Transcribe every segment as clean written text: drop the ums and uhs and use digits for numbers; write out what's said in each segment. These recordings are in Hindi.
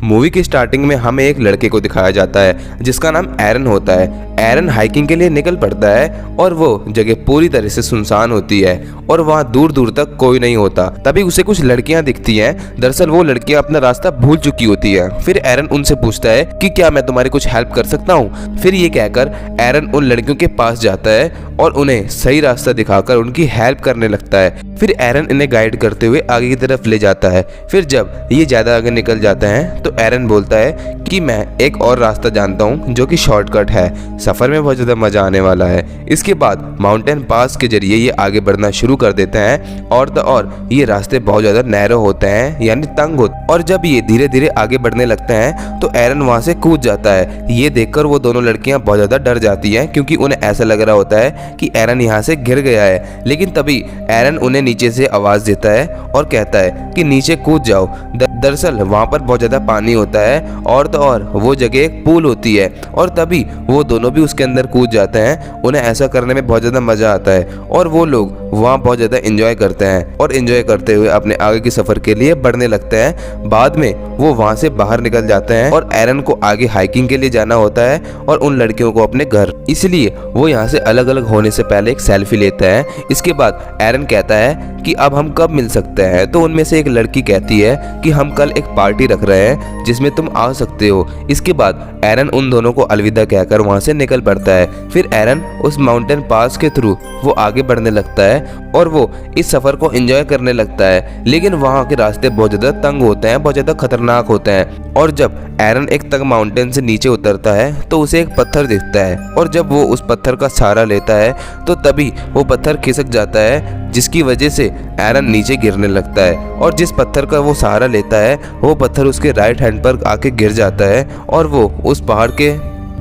मूवी की स्टार्टिंग में हमें एक लड़के को दिखाया जाता है जिसका नाम एरन होता है। एरन हाइकिंग के लिए निकल पड़ता है और वो जगह पूरी तरह से सुनसान होती है और वहाँ दूर दूर तक कोई नहीं होता। तभी उसे कुछ लड़कियां दिखती हैं। दरअसल वो लड़कियां अपना रास्ता भूल चुकी होती है। फिर एरन उनसे पूछता है कि क्या मैं तुम्हारी कुछ हेल्प कर सकता हूँ। फिर ये कहकर एरन उन लड़कियों के पास जाता है और उन्हें सही रास्ता दिखाकर उनकी हेल्प करने लगता है। फिर एरन इन्हें गाइड करते हुए आगे की तरफ ले जाता है। फिर जब ये ज्यादा आगे निकल जाते हैं तो एरन बोलता है कि मैं एक और रास्ता जानता हूँ जो कि शॉर्टकट है। सफर में बहुत ज्यादा मजा आने वाला है। इसके बाद माउंटेन पास के जरिए ये आगे बढ़ना शुरू कर देते हैं और ये रास्ते बहुत ज्यादा नैरो होते हैं यानी तंग होते हैं। और जब ये धीरे धीरे आगे बढ़ने लगते हैं तो एरन वहां से कूद जाता है। ये देखकर वो दोनों लड़कियां बहुत ज्यादा डर जाती हैं क्योंकि उन्हें ऐसा लग रहा होता है कि एरन यहाँ से गिर गया है। लेकिन तभी एरन उन्हें नीचे से आवाज देता है और कहता है कि नीचे कूद जाओ। दरअसल वहां पर बहुत ज्यादा पानी होता है और वो जगह एक पूल होती है और तभी वो दोनों भी उसके अंदर कूद जाते हैं। उन्हें ऐसा करने में बहुत ज्यादा मजा आता है और वो लोग वहाँ बहुत ज्यादा एंजॉय करते हैं और एंजॉय करते हुए अपने आगे के सफर के लिए बढ़ने लगते हैं। बाद में वो वहाँ से बाहर निकल जाते हैं और एरन को आगे हाइकिंग के लिए जाना होता है और उन लड़कियों को अपने घर, इसलिए वो यहाँ से अलग अलग होने से पहले एक सेल्फी लेता है। इसके बाद एरन कहता है कि अब हम कब मिल सकते हैं। तो उनमें से एक लड़की कहती है कि हम कल एक पार्टी रख रहे हैं जिसमें तुम आ सकते हो। इसके बाद एरन उन दोनों को अलविदा कहकर वहां से निकल पड़ता है। फिर एरन उस माउंटेन पास के थ्रू वो आगे बढ़ने लगता है और वो इस सफर को एंजॉय करने लगता है। लेकिन वहां के रास्ते बहुत ज्यादा तंग होते हैं, बहुत ज्यादा खतरनाक होते हैं। और जब एरन एक तंग माउंटेन से नीचे उतरता है तो उसे एक पत्थर दिखता है और जब वो उस पत्थर का सहारा लेता है तो तभी वो पत्थर खिसक जाता है जिसकी वजह से एरन नीचे गिरने लगता है। और जिस पत्थर का वो सहारा लेता है वो पत्थर उसके राइट हैंड पर आके गिर जाता है और वो उस पहाड़ के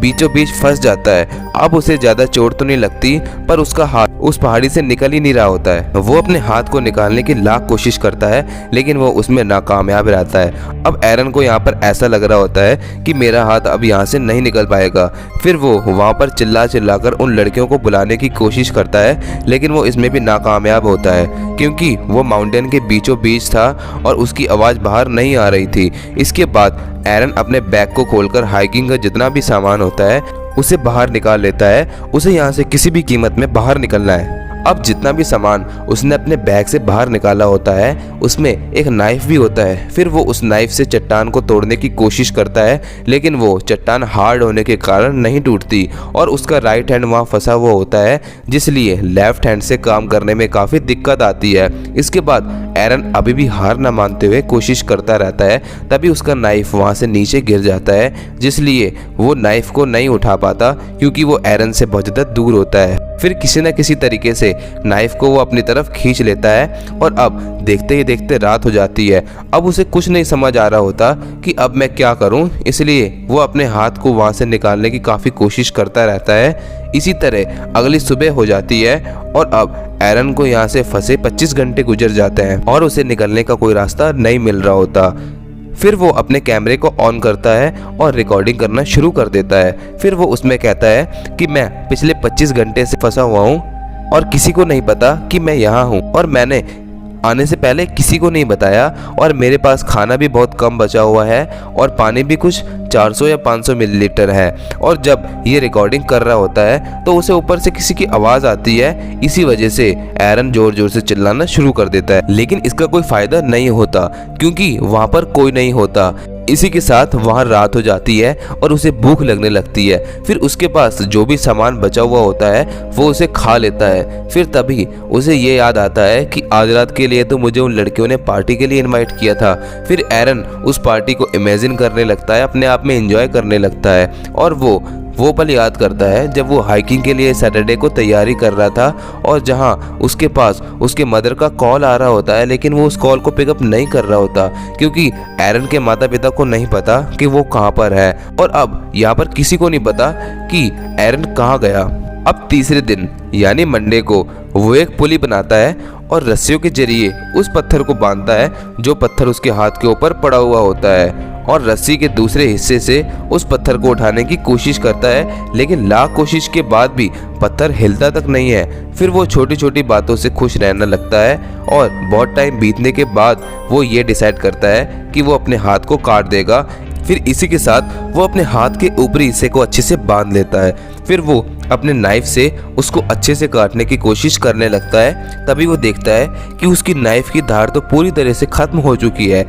बीचों बीच फंस जाता है। अब उसे ज्यादा चोट तो नहीं लगती पर उसका हाथ उस पहाड़ी से निकल ही नहीं रहा होता है। वो अपने हाथ को निकालने की लाख कोशिश करता है लेकिन वो उसमें नाकामयाब रहता है। अब एरन को यहाँ पर ऐसा लग रहा होता है कि मेरा हाथ अब यहाँ से नहीं निकल पाएगा। फिर वो वहाँ पर चिल्लाकर उन लड़कियों को बुलाने की कोशिश करता है लेकिन वो इसमें भी नाकामयाब होता है क्योंकि वो माउंटेन के बीचों बीच था और उसकी आवाज़ बाहर नहीं आ रही थी। इसके बाद एरन अपने बैग को खोलकर हाइकिंग का जितना भी सामान होता है उसे बाहर निकाल लेता है। उसे यहाँ से किसी भी कीमत में बाहर निकलना है। अब जितना भी सामान उसने अपने बैग से बाहर निकाला होता है उसमें एक नाइफ भी होता है। फिर वो उस नाइफ से चट्टान को तोड़ने की कोशिश करता है लेकिन वो चट्टान हार्ड होने के कारण नहीं टूटती और उसका राइट हैंड वहाँ फंसा हुआ होता है जिसलिए लेफ्ट हैंड से काम करने में काफ़ी दिक्कत आती है। इसके बाद एरन अभी भी हार न मानते हुए कोशिश करता रहता है। तभी उसका नाइफ वहाँ से नीचे गिर जाता है जिसलिए वो नाइफ को नहीं उठा पाता क्योंकि वो एरन से बहुत ज़्यादा दूर होता है। फिर किसी न किसी तरीके से नाइफ को वो अपनी तरफ खींच लेता है और अब देखते ही देखते रात हो जाती है। अब उसे कुछ नहीं समझ आ रहा होता कि अब मैं क्या करूं, इसलिए वो अपने हाथ को वहां से निकालने की काफ़ी कोशिश करता रहता है। इसी तरह अगली सुबह हो जाती है और अब एरन को यहाँ से फंसे 25 घंटे गुजर जाते हैं और उसे निकलने का कोई रास्ता नहीं मिल रहा होता। फिर वो अपने कैमरे को ऑन करता है और रिकॉर्डिंग करना शुरू कर देता है। फिर वो उसमें कहता है कि मैं पिछले 25 घंटे से फंसा हुआ हूँ और किसी को नहीं पता कि मैं यहाँ हूँ और मैंने आने से पहले किसी को नहीं बताया और मेरे पास खाना भी बहुत कम बचा हुआ है और पानी भी कुछ 400 या 500 मिलीलीटर है। और जब ये रिकॉर्डिंग कर रहा होता है तो उसे ऊपर से किसी की आवाज़ आती है। इसी वजह से एरन जोर जोर से चिल्लाना शुरू कर देता है लेकिन इसका कोई फ़ायदा नहीं होता क्योंकि वहाँ पर कोई नहीं होता। इसी के साथ वहाँ रात हो जाती है और उसे भूख लगने लगती है। फिर उसके पास जो भी सामान बचा हुआ होता है वो उसे खा लेता है। फिर तभी उसे ये याद आता है कि आज रात के लिए तो मुझे उन लड़कियों ने पार्टी के लिए इनवाइट किया था। फिर एरन उस पार्टी को इमेजिन करने लगता है, अपने आप में एंजॉय करने लगता है और वो पल याद करता है जब वो हाइकिंग के लिए सैटरडे को तैयारी कर रहा था और जहां उसके पास उसके मदर का कॉल आ रहा होता है लेकिन वो उस कॉल को पिकअप नहीं कर रहा होता क्योंकि एरन के माता पिता को नहीं पता कि वो कहां पर है और अब यहाँ पर किसी को नहीं पता कि एरन कहाँ गया। अब तीसरे दिन यानी मंडे को वो एक पुली बनाता है और रस्सियों के जरिए उस पत्थर को बांधता है जो पत्थर उसके हाथ के ऊपर पड़ा हुआ होता है और रस्सी के दूसरे हिस्से से उस पत्थर को उठाने की कोशिश करता है लेकिन लाख कोशिश के बाद भी पत्थर हिलता तक नहीं है। फिर वो छोटी छोटी बातों से खुश रहने लगता है और बहुत टाइम बीतने के बाद वो ये डिसाइड करता है कि वो अपने हाथ को काट देगा। फिर इसी के साथ वो अपने हाथ के ऊपरी हिस्से को अच्छे से बांध लेता है। फिर वो अपने नाइफ से उसको अच्छे से काटने की कोशिश करने लगता है। तभी वो देखता है कि उसकी नाइफ की धार तो पूरी तरह से खत्म हो चुकी है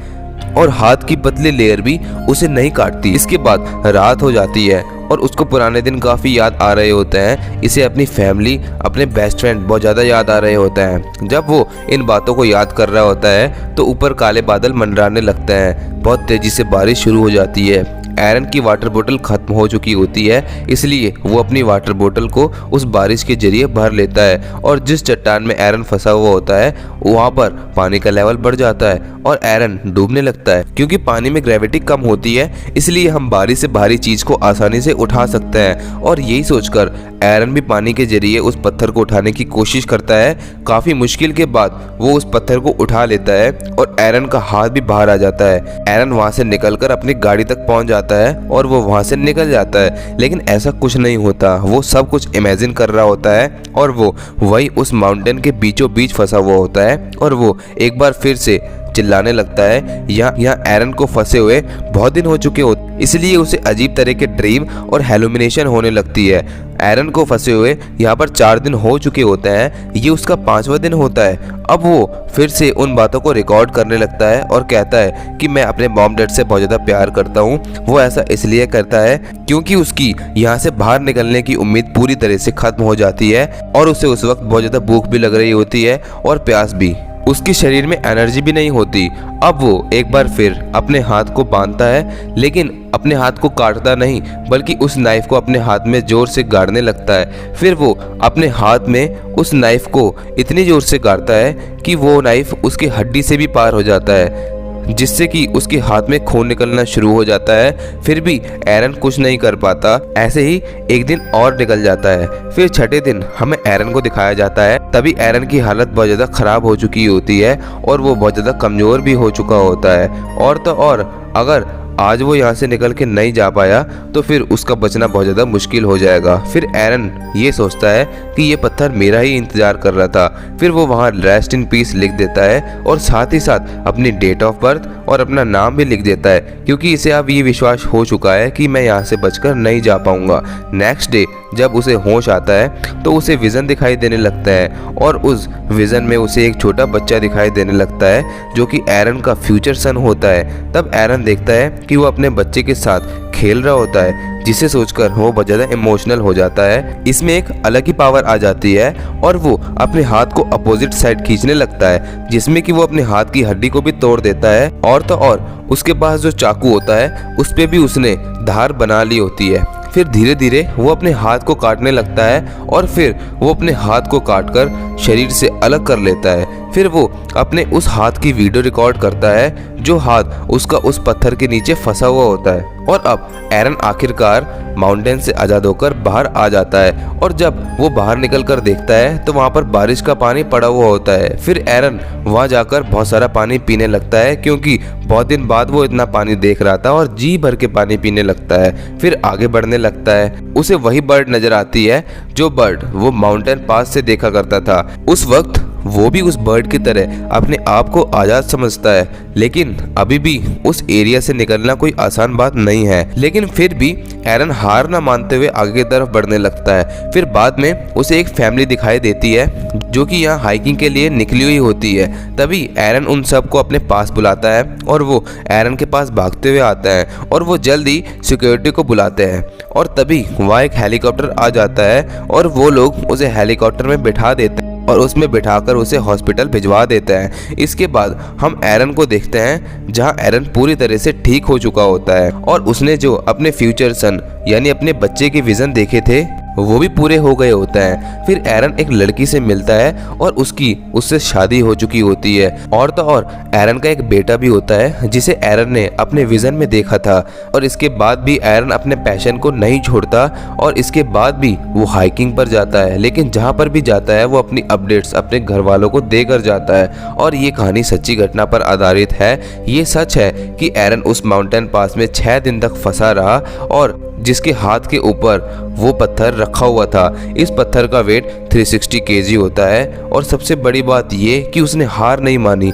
और हाथ की पतली लेयर भी उसे नहीं काटती। इसके बाद रात हो जाती है और उसको पुराने दिन काफ़ी याद आ रहे होते हैं। इसे अपनी फैमिली, अपने बेस्ट फ्रेंड बहुत ज़्यादा याद आ रहे होते हैं। जब वो इन बातों को याद कर रहा होता है तो ऊपर काले बादल मंडराने लगते हैं। बहुत तेज़ी से बारिश शुरू हो जाती है। एरन की वाटर बोतल खत्म हो चुकी होती है, इसलिए वो अपनी वाटर बोतल को उस बारिश के जरिए भर लेता है और जिस चट्टान में एरन फंसा हुआ होता है वहाँ पर पानी का लेवल बढ़ जाता है और एरन डूबने लगता है। क्योंकि पानी में ग्रेविटी कम होती है, इसलिए हम भारी से भारी चीज को आसानी से उठा सकते हैं। और यही सोचकर एरन भी पानी के जरिए उस पत्थर को उठाने की कोशिश करता है। काफी मुश्किल के बाद वो उस पत्थर को उठा लेता है और एरन का हाथ भी बाहर आ जाता है। एरन वहां से निकलकर अपनी गाड़ी तक पहुंच जाता है और वो वहां से निकल जाता है, लेकिन ऐसा कुछ नहीं होता। वो सब कुछ इमेजिन कर रहा होता है और वो वही उस माउंटेन के बीचों बीच फंसा हुआ होता है और वो एक बार फिर से चिल्लाने लगता है। यहाँ एरन को फंसे हुए बहुत दिन हो चुके होते, इसलिए उसे अजीब तरह के ड्रीम और हेलुमिनेशन होने लगती है। एरन को फंसे हुए यहाँ पर 4 दिन हो चुके होते हैं, ये उसका 5वां दिन होता है। अब वो फिर से उन बातों को रिकॉर्ड करने लगता है और कहता है कि मैं अपने मॉम डैड से बहुत ज़्यादा प्यार करता हूँ। वो ऐसा इसलिए करता है क्योंकि उसकी यहाँ से बाहर निकलने की उम्मीद पूरी तरह से खत्म हो जाती है और उसे उस वक्त बहुत ज़्यादा भूख भी लग रही होती है और प्यास भी। उसके शरीर में एनर्जी भी नहीं होती। अब वो एक बार फिर अपने हाथ को बांधता है, लेकिन अपने हाथ को काटता नहीं बल्कि उस नाइफ को अपने हाथ में जोर से गाड़ने लगता है। फिर वो अपने हाथ में उस नाइफ को इतनी जोर से गाड़ता है कि वो नाइफ उसकी हड्डी से भी पार हो जाता है, जिससे कि उसके हाथ में खून निकलना शुरू हो जाता है। फिर भी एरन कुछ नहीं कर पाता। ऐसे ही एक दिन और निकल जाता है। फिर छठे दिन हमें एरन को दिखाया जाता है। तभी एरन की हालत बहुत ज़्यादा खराब हो चुकी होती है और वो बहुत ज़्यादा कमज़ोर भी हो चुका होता है। और तो और अगर आज वो यहाँ से निकल के नहीं जा पाया तो फिर उसका बचना बहुत ज़्यादा मुश्किल हो जाएगा। फिर एरन ये सोचता है कि ये पत्थर मेरा ही इंतज़ार कर रहा था। फिर वो वहाँ रेस्ट इन पीस लिख देता है और साथ ही साथ अपनी डेट ऑफ बर्थ और अपना नाम भी लिख देता है, क्योंकि इसे अब ये विश्वास हो चुका है कि मैं यहाँ से बचकर नहीं जा पाऊँगा। नेक्स्ट डे जब उसे होश आता है तो उसे विज़न दिखाई देने लगता है और उस विज़न में उसे एक छोटा बच्चा दिखाई देने लगता है जो कि एरन का फ्यूचर सन होता है। तब एरन देखता है कि वो अपने बच्चे के साथ खेल रहा होता है, जिसे सोचकर वो बहुत ज़्यादा इमोशनल हो जाता है। इसमें एक अलग ही पावर आ जाती है और वो अपने हाथ को अपोजिट साइड खींचने लगता है, जिसमें कि वो अपने हाथ की हड्डी को भी तोड़ देता है। और तो और उसके पास जो चाकू होता है उस पे भी उसने धार बना ली होती है। फिर धीरे धीरे वो अपने हाथ को काटने लगता है और फिर वो अपने हाथ को काटकर शरीर से अलग कर लेता है। फिर वो अपने उस हाथ की वीडियो रिकॉर्ड करता है जो हाथ उसका उस पत्थर के नीचे फंसा हुआ होता है। और अब एरन आखिरकार माउंटेन से आज़ाद होकर बाहर आ जाता है और जब वो बाहर निकलकर देखता है तो वहाँ पर बारिश का पानी पड़ा हुआ होता है। फिर एरन वहाँ जाकर बहुत सारा पानी पीने लगता है, क्योंकि बहुत दिन बाद वो इतना पानी देख रहा था और जी भर के पानी पीने लगता है। फिर आगे बढ़ने लगता है। उसे वही बर्ड नजर आती है जो बर्ड वो माउंटेन पास से देखा करता था। उस वक्त वो भी उस बर्ड की तरह अपने आप को आज़ाद समझता है, लेकिन अभी भी उस एरिया से निकलना कोई आसान बात नहीं है। लेकिन फिर भी एरन हार ना मानते हुए आगे की तरफ बढ़ने लगता है। फिर बाद में उसे एक फैमिली दिखाई देती है जो कि यहाँ हाइकिंग के लिए निकली हुई होती है। तभी एरन उन सबको अपने पास बुलाता है और वो एरन के पास भागते हुए आता है और वो जल्दी सिक्योरिटी को बुलाते हैं। और तभी वहाँ एक हेलीकॉप्टर आ जाता है और वो लोग उसे हेलीकॉप्टर में बिठा देते हैं और उसमें बिठाकर उसे हॉस्पिटल भिजवा देते हैं। इसके बाद हम एरन को देखते हैं जहां एरन पूरी तरह से ठीक हो चुका होता है और उसने जो अपने फ्यूचर सन यानी अपने बच्चे के विजन देखे थे वो भी पूरे हो गए होते हैं। फिर एरन एक लड़की से मिलता है और उससे शादी हो चुकी होती है। और तो और एरन का एक बेटा भी होता है जिसे एरन ने अपने विजन में देखा था। और इसके बाद भी एरन अपने पैशन को नहीं छोड़ता और इसके बाद भी वो हाइकिंग पर जाता है, लेकिन जहाँ पर भी जाता है वो अपनी अपडेट्स अपने घर वालों को देकर जाता है। और ये कहानी सच्ची घटना पर आधारित है। ये सच है कि एरन उस माउंटेन पास में 6 दिन तक फंसा रहा और जिसके हाथ के ऊपर वो पत्थर रखा हुआ था। इस पत्थर का वेट 360 kg होता है। और सबसे बड़ी बात ये कि उसने हार नहीं मानी।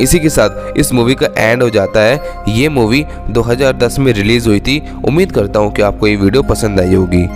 इसी के साथ इस मूवी का एंड हो जाता है। ये मूवी 2010 में रिलीज हुई थी। उम्मीद करता हूँ कि आपको ये वीडियो पसंद आई होगी।